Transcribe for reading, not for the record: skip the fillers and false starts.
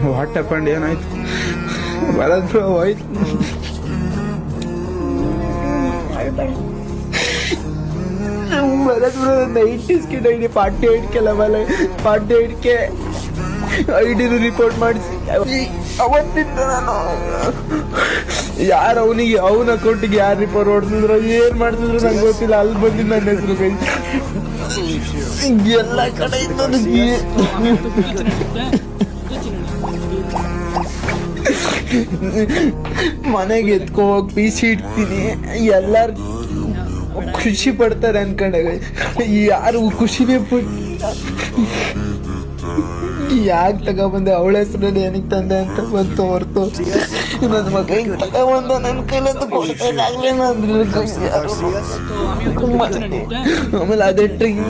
What happened, ಏನಾಯ್ತು? Bharat bro ಹೋಯ್ತು. Bharat bro 90s ID 48K level 48K ಐಡಿನು ರಿಪೋರ್ಟ್ ಮಾಡಿಸಿ ಅವತ್ತಿಂದ ನಾನು ಯಾರು ಅವನಿಗೆ ಅವನ ಅಕೌಂಟಿಗೆ ಯಾರು ರಿಪೋರ್ಟ್ ಹೊಡೆದಿದ್ರು ಏನ್ ಮಾಡ್ತಿದ್ರು ನಂಗೆ ಗೊತ್ತಿಲ್ಲ. ಅಲ್ಲಿ ಬಂದಿದ್ದು ನನ್ನ ಹೆಸರು ಕೈ ಎಲ್ಲ ಕಡೆಯಿಂದ ಮನೆಗೆ ಎತ್ಕೊ ಹೋಗಿ ಪೀಸಿ ಇಡ್ತೀನಿ. ಎಲ್ಲಾರು ಖುಷಿ ಪಡ್ತಾರೆ ಅನ್ಕೊಂಡಾಗ ಯಾರು ಖುಷಿನೇ ಪಟ್ಟಿಲ್ಲ. ಯಾಕೆ ತಗೊಬಂದೆ ಅವಳ ಹೆಸರಲ್ಲಿ ಏನಕ್ಕೆ ತಂದೆ ಅಂತ ಬಂತು ಹೊರ್ತು ನನ್ನ ಮಗ ಹಿಂಗೆ ತಗೊಬಂದ ನನ್ನ ಕೈಲಂತೂ ಕೊಡ್ತಾಗಲೇ ಆಮೇಲೆ ಅದೇ ಟ್ರೈನ್